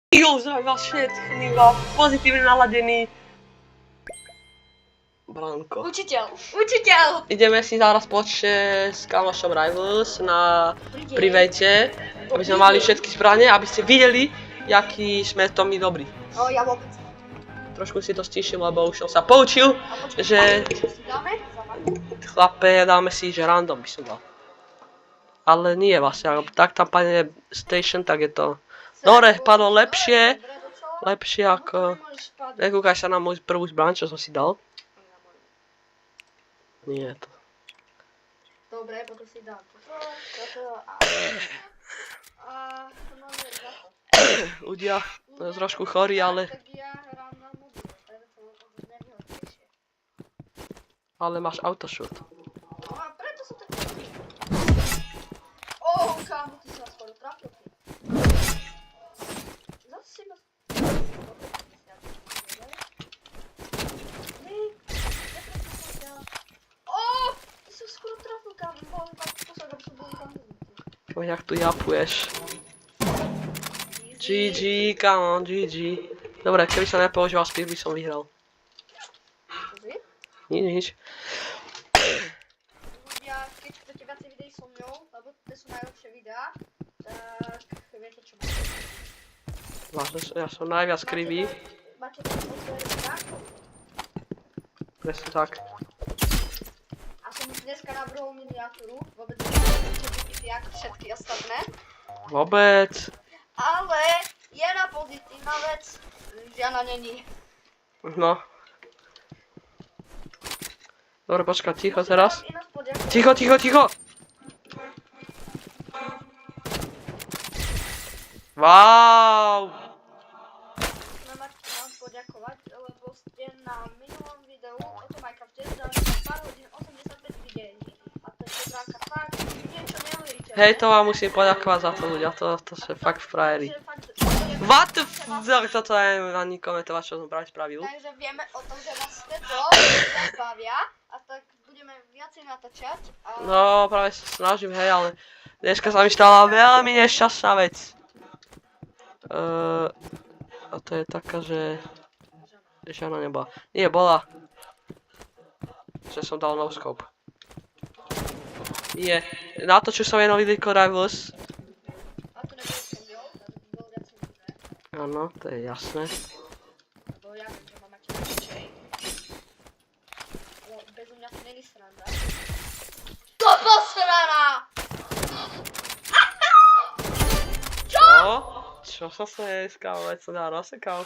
Jo, zdravím vás všetkých, pozitívne naladený Branko. Učiteľ! Ideme si zaraz spoločne s kamošom Rivals na private, aby sme mali všetky zbrane, aby ste videli, jaký sme to my dobrí. No, ja vôbec. Trošku si to stíšim, lebo už som sa poučil, že chlape, dáme si, že random by som dal. Ale nie vlastne, tak tam padne station, tak je to... Dobre, padlo lepšie ako... Nekúkaj sa na moju prvú zbraň, čo som si dal. Nie je to. Dobre, potom si dám toto a to máme za to. Ľudia, to je trošku chorý, ale... Tak ja hrám na mobil, takže to je nevýhodnejšie. Ale máš autoshoot. No a preto som tak... Kámo, ty si ma skoro trafil. Zase si ma... Ty si skoro trafil, kámo, bol iba posledom, som bol tam. Jak tu japuješ. GG, come on, GG. Dobre, keby som nepoužíval speed, by som vyhral. Čože? Nič. Ľudia, keď chcete viacej videí so mňou, lebo to sú najlepšie videá, tak viete čo máte. Ja som najviac krivý. Máte tam odberka Presne tak. a som už dneska navrhol miniatúru, vôbec neviem, ako všetky ostatné. Vôbec. Ale jedna pozitívna vec, žiadna není. No. Dobre, počkaj, ticho teraz. Ináč poďakujem. Ticho! Wow! Chcem vám poďakovať, lebo ste na minulom videu o tom Minecrafte dali pár hodín 85 videí. A to je stránka fakt, niečo neuveríte. Hej, to vám musím poďakovať za to, ľudia, to sú fakt frajeri. What the f... Toto je ani komentovať, čo som práve spravil. Takže vieme o tom, že vás tieto bavia a tak budeme viacej natáčať. No, práve sa snažím, hej, ale dneska sa mi stala veľmi nešťastná vec. A to je taká, že ona nebola. Nie, bola. Že som dal no scope. Nie, natočil som jedno videjko Rivals. A to nebude som mňou, takže by bolo viacej možné. Áno, to je jasné. Lebo ja viem, že ma máte radšej. Ale bez mňa to není sranda. To posrana! Čo som sa neskal, veď som dal rozsekal.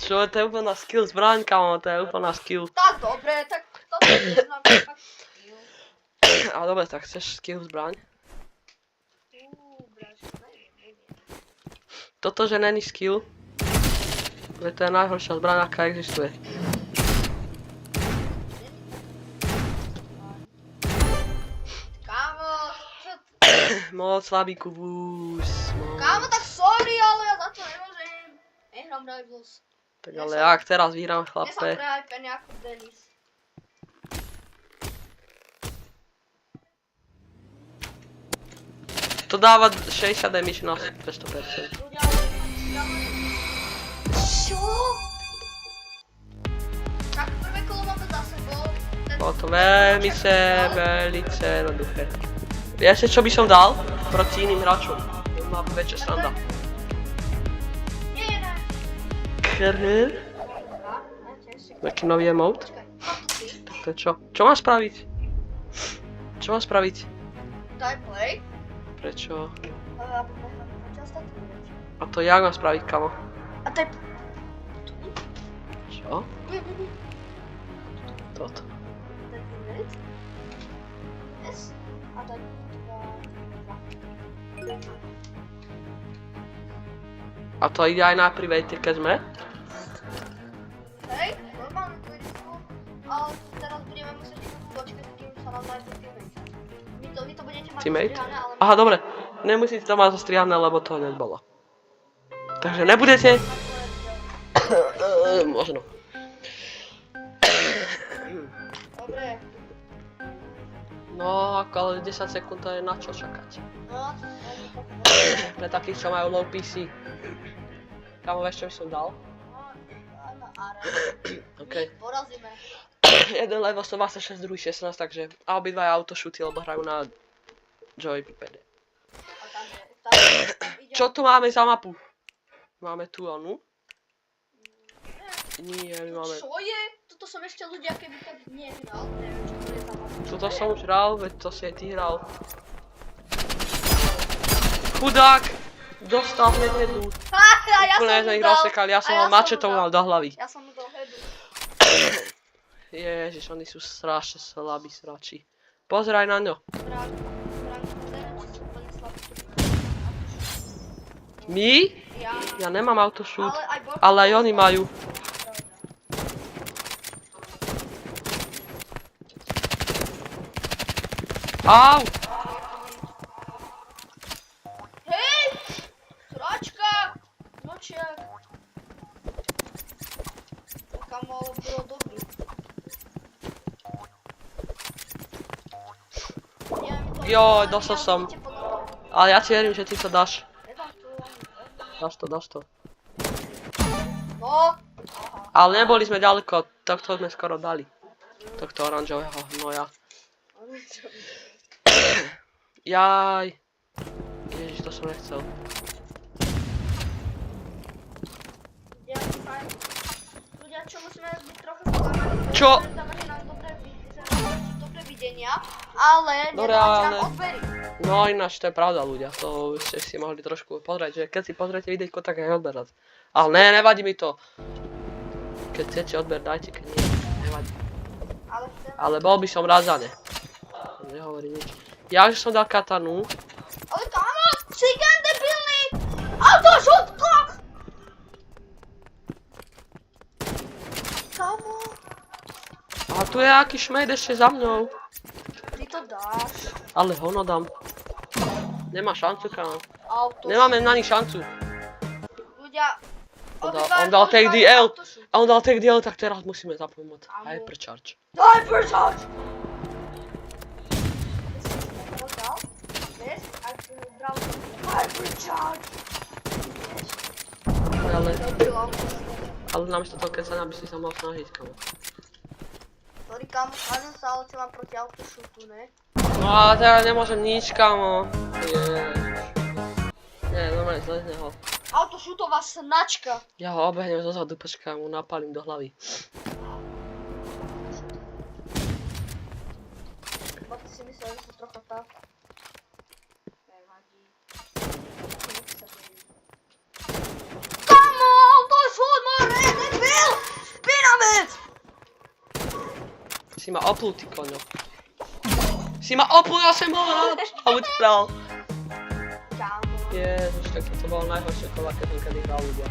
Čo, to je úplná skill zbraň, kamo, to je úplná skill. Tak dobre, tak toto neznám fakt skill. A dobre, tak chceš skill zbraň? Bráčko, neviem. Toto, že není skill, to je najhoršia zbraň, aká existuje. Kámo, čo Moc slabý kubus. Kámo, tak sorry, ale ja za to nemôžem. Nehrám Rivals. Tak ale ak teraz vyhrám, Ja som chlape. prehajpený ako Denis. To dáva 60 damage na 200%. Čo? Tak prvé kolo máme za sebou. Bolo to veľmice jednoduché. Viete, čo by som dal proti iným hráčom? To má väčšia sranda. Nie. Krr. Taký nový emote. Tak to je čo? Čo mám spraviť? Čo mám spraviť? Daj play. Prečo? Aby sme hrali ostatní veci. A to jak mám spraviť, kamo? A daj... Čo? Toto. Daj vec. S. A daj 2. A to ide aj na private, keď sme? Hej, normálne to ide spolu. Ale teraz budeme musieť počkať, kým sa nám nájde tie veci. vy to budete mať Teammate? zostrihané, ale... Aha, dobre. Nemusíte to mať zostrihané, lebo to nebolo. Takže nebudete... Možno. Dobre. No, ako ale 10 sekúnd to je na čo čakať. No, Pre takých, čo majú low PC. Kamo, vieš, čo by som dal? áno, áre. OK. Porazíme. Jeden level 126, druhý 16, takže... A obidva autoshooty, lebo hrajú na... Joypade. A tam ide... Čo tu máme za mapu? Máme tu onu. Nie, my máme... Čo je? Toto som ešte ľudia, keby to nehral. Neviem, čo to je za mapu. Tuto som už hral, veď to si aj ty hral. Chudák! Dostal hneď headu. Ja Úplne som sme mu ich dal. rozsekali, ja som A ho ja som mačetou mu dal. mal do hlavy. Ja som mu dal headu. Ježiš, oni sú strašne slabí srači. Pozeraj na ňo. My? Ja. Ja nemám autoshoot, Ale aj bol... ale aj oni majú. Au! Hej! Sračka! Nočiak! Kamo, ale bolo dobrý. Joj, dostal som. Ale ja ti verím, že ty to dáš. Nedám to. Dáš to. No! Ale neboli sme ďaleko, tohto sme skoro dali. Tohto oranžového hnoja. Jaj. Ježiš, to som nechcel. Ľudia, čo musíme byť trochu sklamaní. Čo? Dávate nám dobré videnia, ale Dobre, nedávate ale- nám odbery. No ináč to je pravda, ľudia. To ste si mohli trošku pozrieť, že keď si pozriete videjko, tak aj odberať. Ale ne, nevadí mi to. Keď chcete odber, dajte, keď nie, nevadí. Ale chcem... Ale bol by som rád za ne. Nehovorí nič. Ja že som dal katanu. Ale kámo, cigán debilný! Autošutka! Kámo, A tu je aký šmejd ešte za mnou. ty to dáš. Ale hono dám. Nemá šancu, kámo. Auto. Nemáme na nich šancu. Ľudia, On dal take DL. A on dal take DL, tak teraz musíme zapomôcť. Áno. Hypercharge. Hypercharge! Vieš, ak bral Hypercharge! Ale namiesto toho kecania by si sa mal snažiť, kamo. Sorry kamo, snažím sa, ale čo mám proti autoshootu, ne? No ale teraz nemôžem nič, kamo. Ježiš. Nie, normálne zlezne ho. Autoshootová značka! Ja ho obehnem zozadu, počkaj, mu napalím do hlavy. Bo ty si myslel, že som trocha tak. Nevadí. Kamo, autoshoot má debil! Špinavec! Si ma oplul, ty koňo. Si ma oplul, ja som ho odpral. Kamo. Ježiš, tak to bolo najhoršie kola, keď som kedy hral ľudia.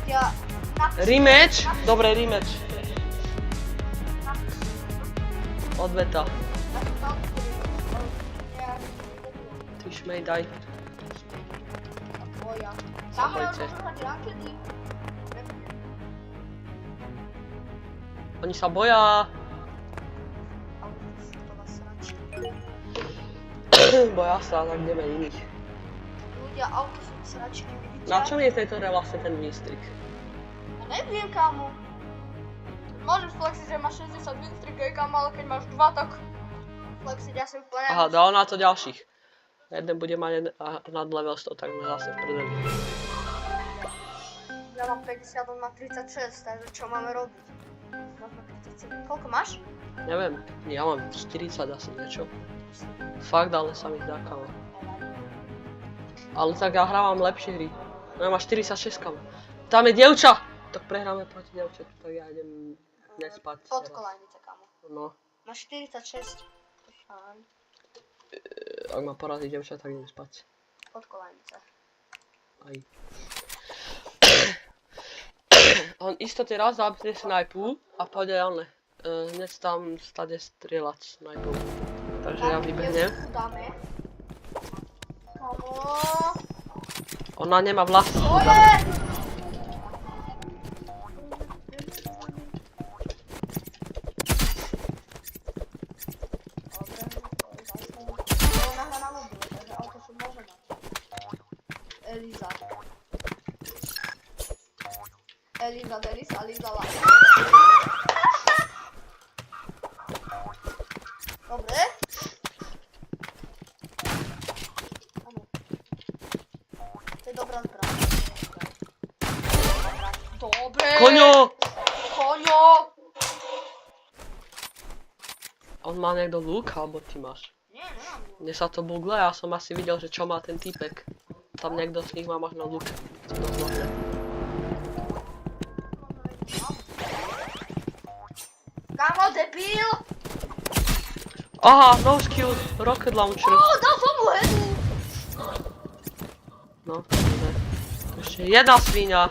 Ja... Rematch? Dobre, rematch. Odveta. Ty šmej, daj. Moja. Zapojte. Oni sa boja. Boja sa, tak ideme iných. Ľudia, auto sú sračky, vidíte? Na čom je v tejto hre vlastne ten výstrik? Ja neviem, kamo. Môžeš flexiť, že máš 60 výstrik, kamo, ale keď máš 2, tak flexiť asi úplne. Aha, dal na to ďalších. Jeden bude mať nad level 100, tak sme zase v prdeli. Ja mám 50, on má 36, takže čo máme robiť? Máme 37. Koľko máš? Neviem, ja mám 40 asi niečo. Fakt, ale sa mi zdá, kamo. Ale tak ja hrávam lepšie hry. No ja mám 46, kamo. Tam je dievča! Tak prehráme proti dievčatu, tak ja idem nespať. Pod teraz. kolajnice, kamo. No, Máš 46. Fajn. ak ma porazí dievča, tak idem spať. Pod kolajnice. Aj. On istote raz zapne snajpu a pôjde ale hneď tam stade strieľať snajpou. Takže ja vybehnem. Dáme. Kamo. Ona nemá vlasy. To je! Ona hra na mobile, takže auto sú môže mať. Eliza. Eliza lá. Dobre. Áno. To je dobrá zbraň. Dobre. Koňo! Koňo! On má niekto luk, alebo ty máš? Nie, nemám. Mne sa to bugle, ja som asi videl, že čo má ten týpek. Tam niekto z nich má možno luk. Kamo, debil! Aha, no skill, rocket launcher. Dal som mu headu! No, dobre. Ešte jedna svíňa.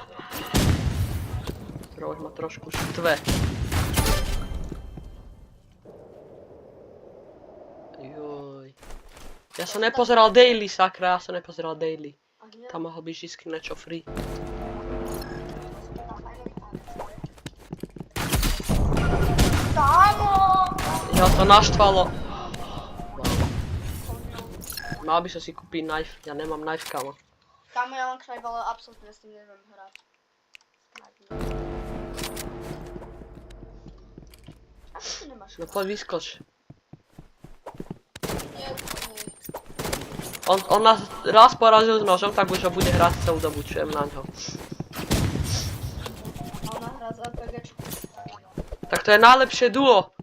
Ktorá už ma trošku štve. Joj. Ja som nepozeral daily, sakra, ja som nepozeral daily. Tam mohol byť vždycky niečo free. Ja to naštvalo. Mal by som si kúpiť knife, ja nemám knife, kamo. Kamo, ja mám knife, ale absolútne s tým neviem hrať. Ako ty nemáš? No poď vyskoč. Nie, On nás raz porazil s nožom, tak už ho bude hrať celú dobu, čujem na ňo. a ona hrá z RPGčku. Tak to je najlepšie duo.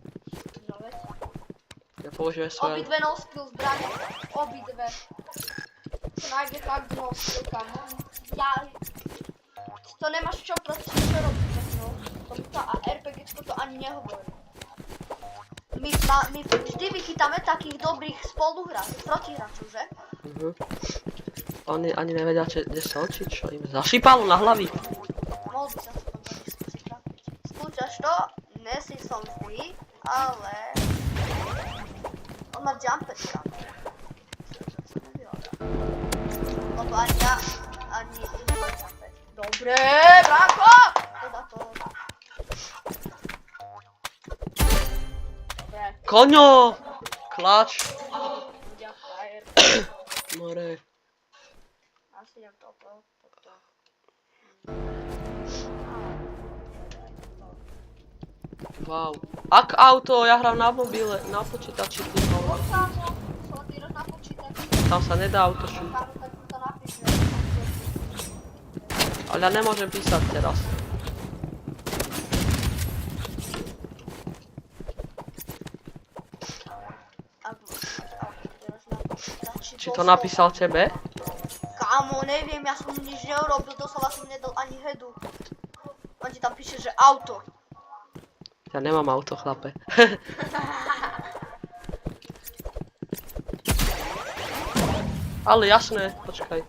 No veď. Ja použijem svoje... Obidve no skill zbrane. Obidve. To najde tak no skill, kamo. Ja... To nemáš čo proti čo robiť, no. To a RPGčko to ani nehovorí. My vždy vychytáme takých dobrých spoluhráčov, protihráčov, že? Oni ani nevedia, kde sa oči, čo im zašípalo na hlavy. Mohol by sa to tam skúsiť trafiť. Skúšaš to? Nesi som zlý, ale... On má jumperka. Lebo ani ja, ani nemám jumper. Dobre, Branko! Teda to... Dobre. Koňo! Klač! Ľudia frajer. More. Asi idem toto. Wow. Ak auto, ja hrám na mobile, na počítači. Poď samo, sledíroš na počítači. Tam sa nedá auto šúť. Kámo, tak to napíš. Ale ja nemôžem písať teraz. Či to napísal tebe? Kámo, neviem, ja som nič neurobil, doslova som nedal ani headu. On ti tam píše, že auto. Ja nemám auto, chlape. Ale jasné, počkaj.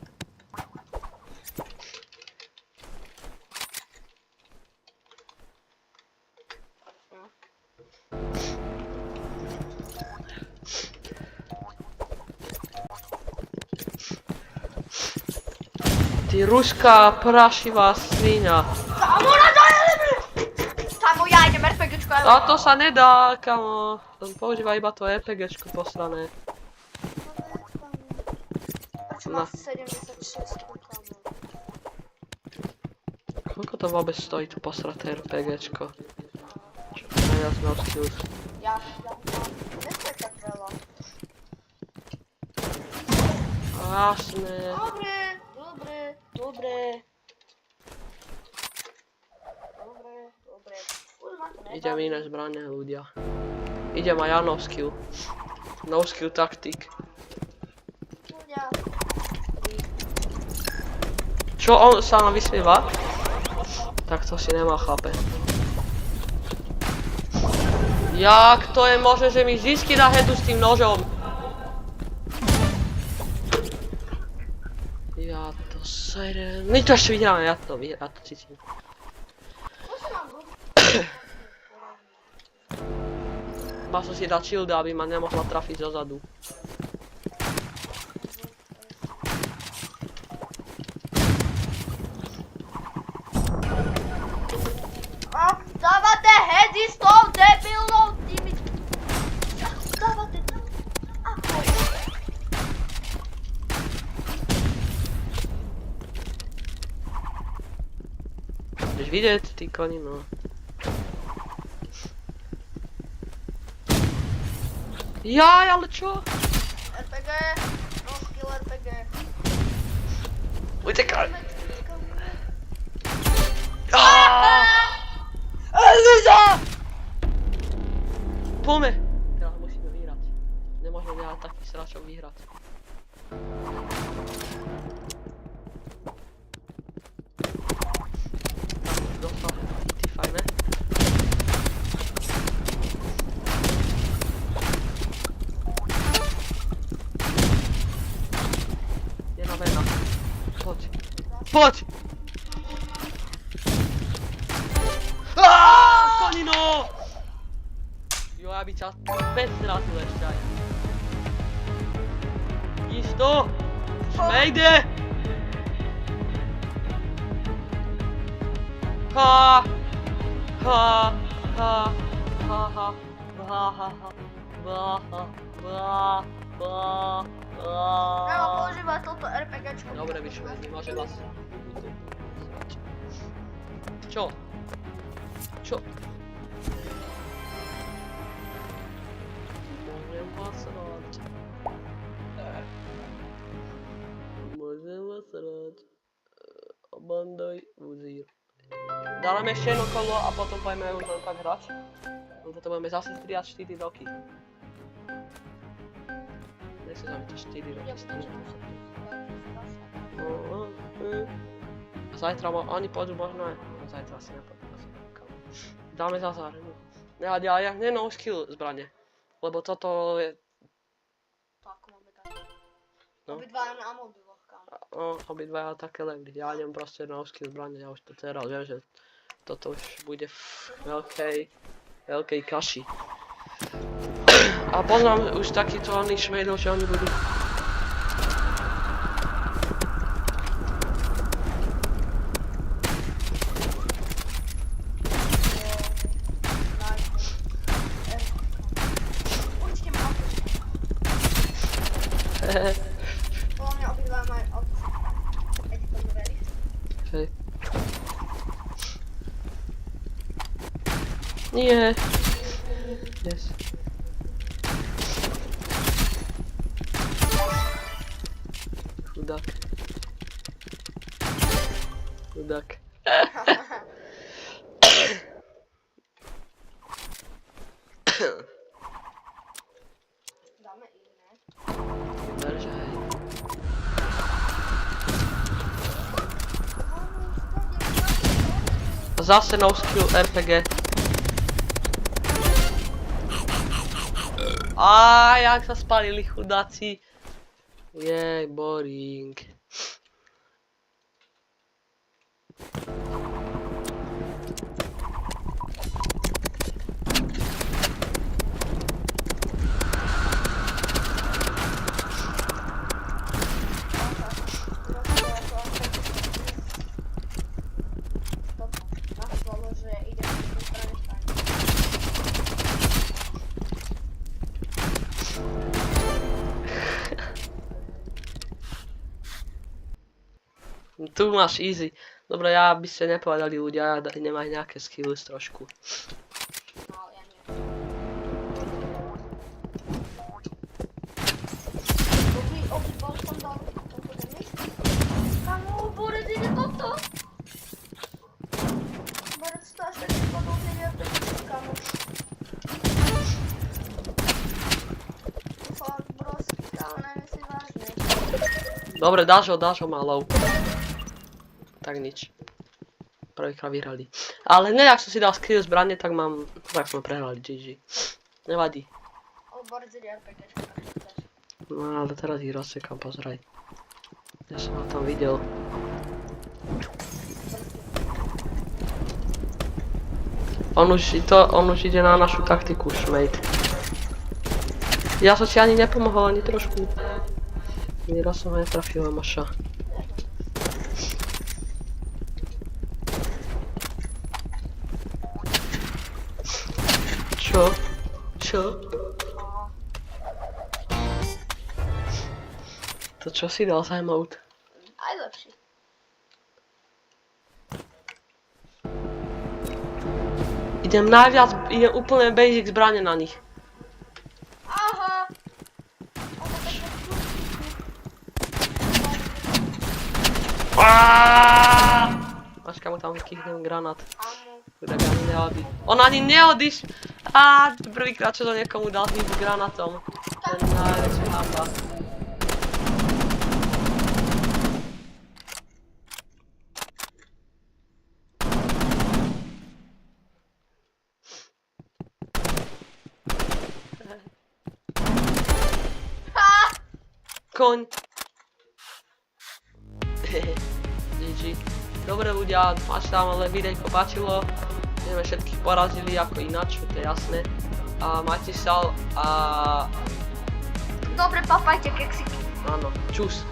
Ty ruská prašivá svíňa. Kámo, na to je lepšie! Kámo, ja idem RPGčko. A to sa nedá, kamo. Používa iba to RPGčko posrané. Prečo má 76, kámo? Koľko to vôbec stojí, to posraté RPGčko? Čo to najviac mal skills? Ja mám, nestojí tak veľa. Jasné. Dobre. Idem iné zbrane, ľudia. Idem aj ja no skill. No skill taktik. Ľudia. Čo on sa nám vysmieva? Tak to si nemá chápe. Jak to je možné, že mi vždycky dá headu s tým nožom? Ja to serem. My to ešte vyhráme, ja to cítim. Chyba som si dal shielda, aby ma nemohla trafiť zozadu. A dávate heady s tou debilnou tými... Dávate tam. Ahoj. Chceš vidieť, ty koni, no. Jaj, ale čo? RPG, no skill RPG. Utekaj! Poďme! Teraz musíme vyhrať. Nemôžeme nehať takých sračov vyhrať. Dostal, ty fajné. Jedna vena. Poď. Poď! Konino! Jo, ja by ťa späť zrazil ešte aj. Isto! Nejde! Ha! Ha! Ha! Ha! Ha! Ha! Ha! Ha! Treba používať toto RPGčko. Dobre, vyšlo, nemôže vás. Čo? Čo? Môžem vás rád. Môžem vás rád. Bandaj Uzír. Dáme ešte jedno kolo a potom pojeme už len tak hrať. Lebo to budeme zase striať 4 roky. Nechce sa mi to 4 roky striať. A zajtra ani pôjdu možno aj. No zajtra si nepôjdu. Dáme zase arenu. Nevadí, ale ja no skill zbrane. Lebo toto je... Tak, máme tak. No. Obidva na mobiloch, kam. No, obidva také levely. Ja idem proste no skill zbrane, ja už to teraz viem, že toto už bude v veľkej kaši. A poznám už takýto oných šmejdov, že oni budú... Určite má auto. Podľa mňa obidva majú auto. Keď to neveríš. Hej. Nie. Yes. Chudák. Chudák. Dáme iné. Verže, hej. Zase no skill RPG. Jak sa spalili chudáci. Jej, boring. Tu máš easy. Dobre, ja by ste nepovedali ľudia, nemajú nejaké skills trošku. No, ja nie. Obidva som dal toto demiš. Kamo, Borec ide toto. Borec to až tak spadol, neviem, kamo. Fakt, broski, kamo, nemyslí vážne. Dobre, dáš ho malou. Tak nič. Prvýkrát vyhrali. Ale ne, ak som si dal skill zbrane, tak mám... Tak sme prehrali, GG. Nevadí. Borec ide RPGčko, tak to dáš. No ale teraz ich rozsekám, pozeraj. Ja som ho tam videl. On už ide na našu taktiku, šmejt. Ja som ti ani nepomohol, ani trošku. Nieraz som ho netrafila, Maša. Čo? Čo? To čo si dal za emote? Aj lepší. Idem úplne basic zbrane na nich. Aha. Maška mu tam kýchnem granát. Áno. Chudák ani nehodí. On ani nehodíš! Á, prvýkrát čo to niekomu dal hýbu s granátom. To je najväčšia hamba. Koň. GG. Dobre ľudia, máš tam ale videjko páčilo. Sme všetkých porazili ako ináč, to je jasné. A majte sa a... Dobre, papajte keksiky. Áno, čus.